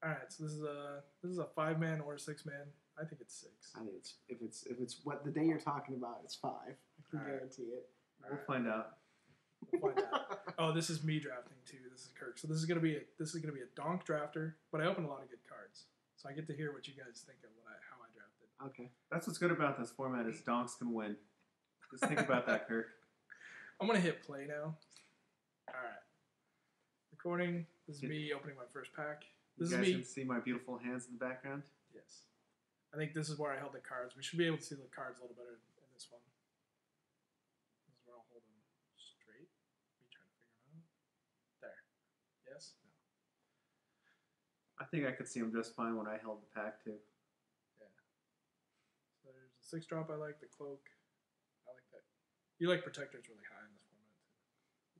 All right, so this is a 5-man or a 6-man. I think it's 6. I think if it's what the day you're talking about, it's 5. I can guarantee it. We'll find out. We'll find out. Oh, this is me drafting too. This is Kirk. So this is gonna be a donk drafter, but I open a lot of good cards, so I get to hear what you guys think of how I drafted. Okay. That's what's good about this format is donks can win. Just think about that, Kirk. I'm gonna hit play now. All right. Recording. This is me opening my first pack. This You is guys me. can see my beautiful hands in the background. Yes. I think this is where I held the cards. We should be able to see the cards a little better in this one. This is where I'll hold them straight. Me trying to figure them out. There. Yes? No. I think I could see him just fine when I held the pack too. Yeah. So there's the 6-drop I like, the cloak. I like that. You like protectors really high in this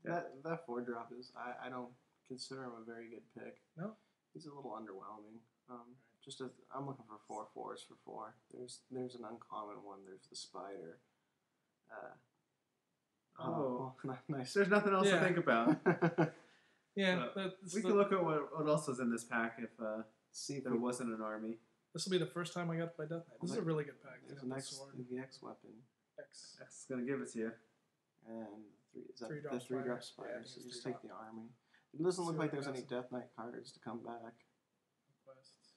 format too. That 4-drop is I don't consider him a very good pick. No? He's a little underwhelming. Just as I'm looking for 4 4s for 4. There's an uncommon one. There's the spider. Oh, nice. There's nothing else to think about. Yeah. We can look at what else was in this pack if See if there wasn't an army. This will be the first time I got to play Death Knight. This is a really good pack. There's an X weapon. X. X is going to give it to you. And the 3-drop 3-drop spider. spider. Yeah, So it's just 3-drop. take the army. It doesn't look See like what there's any passes. Death Knight cards to come back. Quests.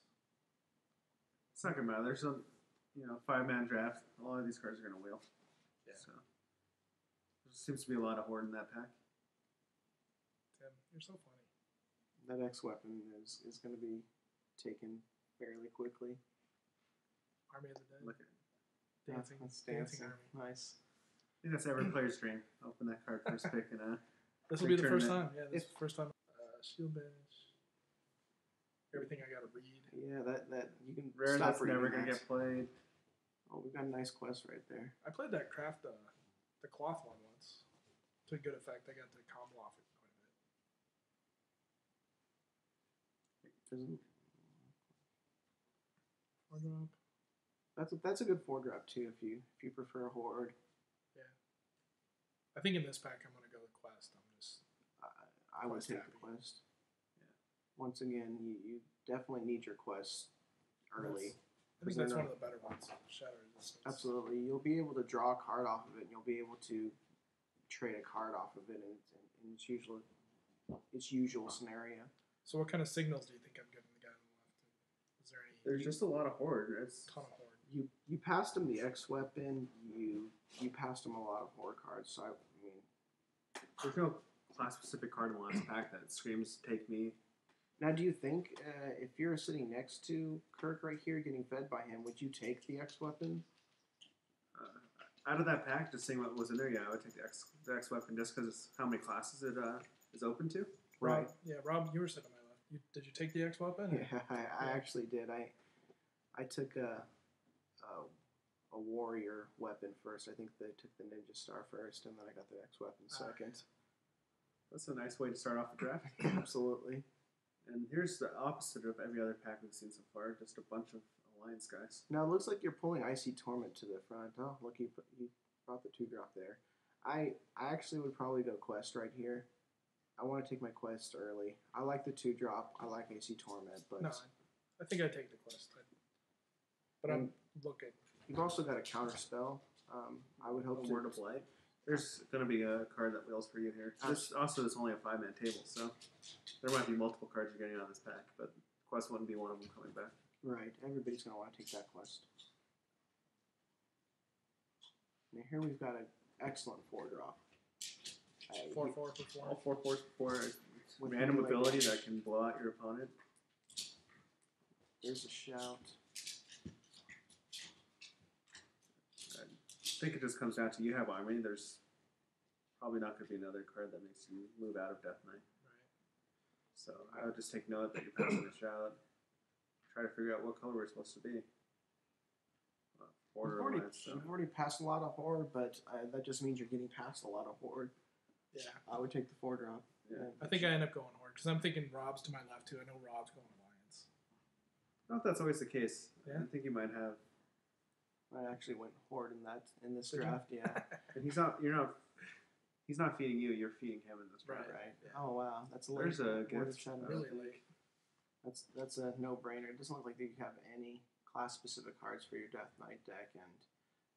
It's not going to matter. There's a 5-man draft. A lot of these cards are going to wheel. Yeah. So there seems to be a lot of horde in that pack. Tim, you're so funny. That X weapon is going to be taken fairly quickly. Army of the Dead. Look at Dancing. That's Dancing Army. Nice. I think that's every player's dream. Open that card first pick and This will be the Big first time. tournament. Yeah, this is the first time. Shield bench. Everything I got to read. Yeah, that you can rare stop that's reading never going to that. get played. Oh, we've got a nice quest right there. I played that craft, the cloth one once. To good effect. I got to combo off it quite a bit. Doesn't- 4-drop. That's a good 4-drop too if you prefer horde. Yeah. I think in this pack I'm gonna go with quest. I'm just I would Quest take happy. the quest. Yeah. Once again, you definitely need your quest early. I think that's one of the better ones. Shadow Resistance. Absolutely, you'll be able to draw a card off of it, and you'll be able to trade a card off of it in its usual scenario. So what kind of signals do you think I'm giving the guy on the left? Is there any There's just a lot of horde. It's ton of horde? You passed him the X weapon. You passed him a lot of horde cards. So I mean, there's no class-specific card in the last pack that screams "Take me." now do you think if you're sitting next to Kirk right here, getting fed by him, would you take the X weapon? Out of that pack, just seeing what was in there, yeah, I would take the X weapon just because it's how many classes it is open to. Rob, yeah, Rob, you were sitting on my left. Did you take the X weapon? Yeah, I actually did. I took a warrior weapon first. I think they took the ninja star first, and then I got the X weapon second. That's a nice way to start off the draft. Absolutely. And here's the opposite of every other pack we've seen so far, just a bunch of Alliance guys. Now it looks like you're pulling Icy Torment to the front. Oh, look, you brought the 2-drop there. I actually would probably go quest right here. I want to take my quest early. I like the 2-drop. I like Icy Torment, but No, I think I'd take the quest. But I'm looking. you've also got a counter spell. I would hope Word of light. There's going to be a card that wheels for you here. This also is only a 5-man table, so there might be multiple cards you're getting on this pack, but quest wouldn't be one of them coming back. Right, everybody's going to want to take that quest. Now here we've got an excellent 4-drop. 4/4 for 4. All 4/4s for With random like ability this. that can blow out your opponent. There's a shout. I think it just comes down to you have army. There's probably not going to be another card that makes you move out of Death Knight. Right. So I would just take note that you're passing a shout. Try to figure out what color we're supposed to be. Order Alliance, so. You've already passed a lot of horde, but that just means you're getting past a lot of horde. Yeah. I would take the 4-drop. Yeah. I think I end up going horde because I'm thinking Rob's to my left too. I know Rob's going Alliance. I don't know if that's always the case. Yeah. I think you might have. I actually went horde in this Did you? draft. Yeah. And he's not feeding you. You're feeding him in this draft. Right. Right. Yeah. Oh wow, that's a late. There's a Word of gift. Shadow. Really late. That's a no-brainer. It doesn't look like you have any class-specific cards for your Death Knight deck, and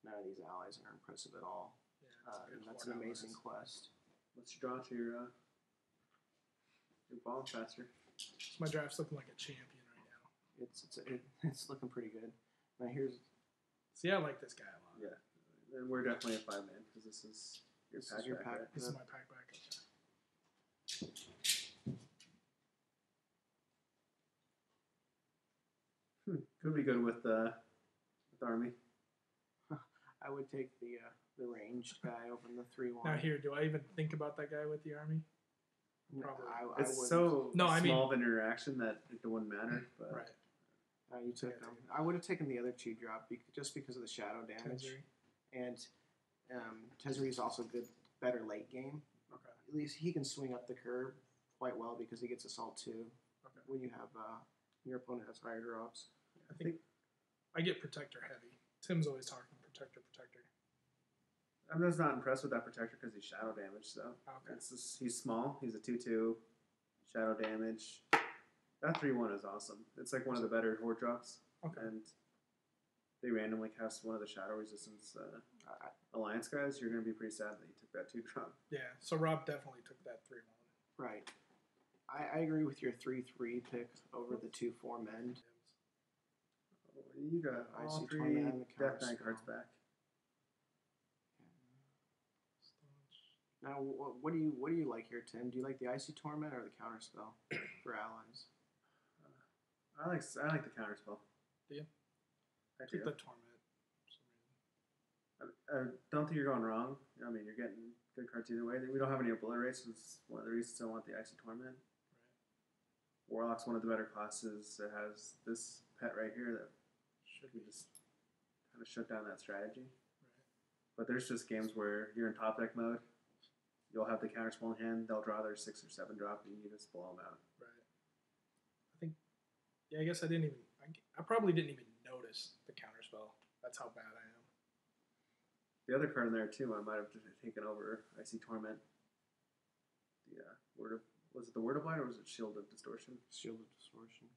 none of these allies are impressive at all. Yeah, And that's an amazing quest. Let's draw to your ball faster. My draft's looking like a champion right now. It's looking pretty good. Now here's. See, I like this guy a lot. Yeah, and we're definitely a 5-man because this is your pack. This is my pack back. Okay. Could be good with army. I would take the ranged guy over the 3/1. Now here, do I even think about that guy with the army? Probably. I It's wouldn't. so No, I mean- small of an interaction that it wouldn't matter. But Right. You took them. I would have taken the other 2-drop just because of the shadow damage. Tenzuri. And Tenzuri is also better late game. Okay. At least he can swing up the curve quite well because he gets assault 2 Okay. when you have your opponent has higher drops. I think I get protector heavy. Tim's always talking protector. I'm just not impressed with that protector because he's shadow damage. So Okay. he's small. He's a 2/2, shadow damage. That 3/1 is awesome. It's like one of the better horde drops. Okay. And they randomly cast one of the shadow resistance alliance guys. You're gonna be pretty sad that you took that 2-drop. Yeah. So Rob definitely took that 3/1. Right. I agree with your 3/3 pick over the 2/4 mend. You got I all see 3 Torment and the Death counter Knight cards spell. back. Now, what do you like here, Tim? Do you like the Icy Torment or the counter spell for allies? I like the counter spell. Do you? I I took do. the torment. For some reason. I don't think you're going wrong. I mean, you're getting good cards either way. We don't have any obliterates, so it's one of the reasons I want the Icy Torment. Warlock's one of the better classes. It has this pet right here that Should can be. just kind of shut down that strategy. Right. But there's just games where you're in top deck mode. You'll have the counter spell in hand. They'll draw their 6 or 7 drop, and you just blow them out. Right. I think. Yeah, I guess I didn't even. I probably didn't even notice the counter spell. That's how bad I am. The other card in there too, I might have taken over. Icy Torment. The was it the Word of Light or was it Shield of Distortion? Shield of Distortion.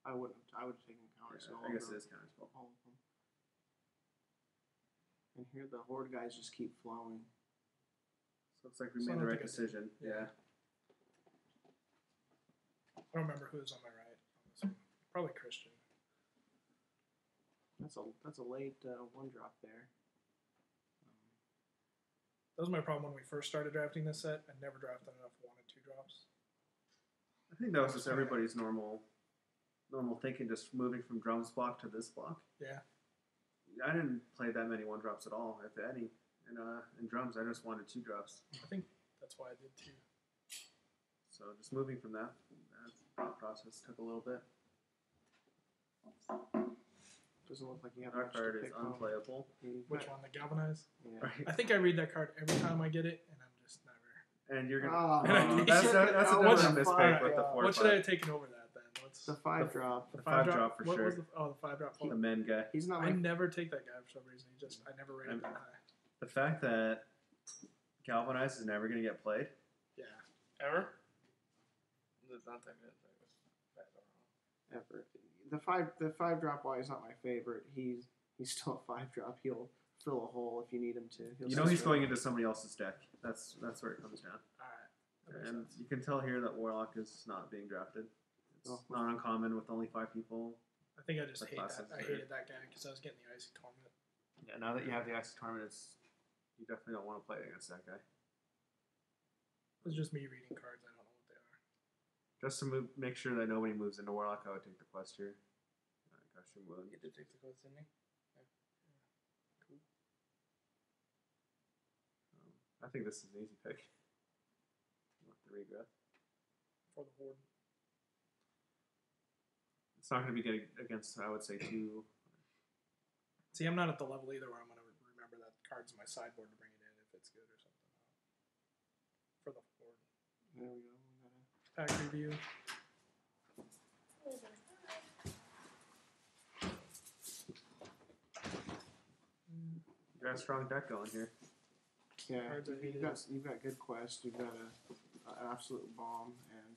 I would have taken counter spell. I guess it over is counter spell. all of them. And here the horde guys just keep flowing. So it's like we So I made the don't right think I did. decision. Yeah. Yeah. I don't remember who's on my right on this one. Probably Christian. That's a late 1-drop there. That was my problem when we first started drafting this set. I never drafted enough 1 and 2 drops. I think that was just everybody's normal thinking, just moving from drums block to this block. Yeah. I didn't play that many 1-drops at all, if any. In drums, I just wanted 2-drops. I think that's why I did too. So just moving from that thought process took a little bit. Doesn't look like you have Our much to card is pick from. unplayable. Which one? The Galvanize? Yeah. Right. I think I read that card every time I get it, and I'm just never. And you're gonna. Oh, that's you a should've- definite the mistake five, with the 4/5. What should I have taken over that then? What's The 5-drop. the 5-drop for what sure. Was the 5-drop? The men guy. He's not I like never take that guy for some reason. I never rated I'm- that high. The fact that Galvanize is never gonna get played. Yeah. Ever? It's not that good. ever. The 5-drop why is not my favorite. He's still a 5-drop. He'll fill a hole if you need him to. He's going into somebody else's deck. That's where it comes down. All right. That makes And sense. you can tell here that Warlock is not being drafted. It's Oh. not uncommon with only 5 people. I think I just the hate classes that. I are- hated that guy because I was getting the Icy Torment. Yeah, now that you have the Icy Torment, you definitely don't want to play against that guy. It was just me reading cards. I don't know what they are. Just to make sure that nobody moves into Warlock, I would take the quest here. Gushing Wound. You did take the quest, didn't you? I think this is an easy pick. With the regret. For the Horde. It's not going to be getting against, I would say, 2. See, I'm not at the level either where I'm going to remember that card's in my sideboard to bring it in if it's good or something. For the Horde. There we go. Pack review. You got a strong deck going here. Yeah, Cards I hated. you've got good quest. You've got an absolute bomb, and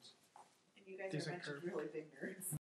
And you guys Decent are a bunch of curve. really big nerds.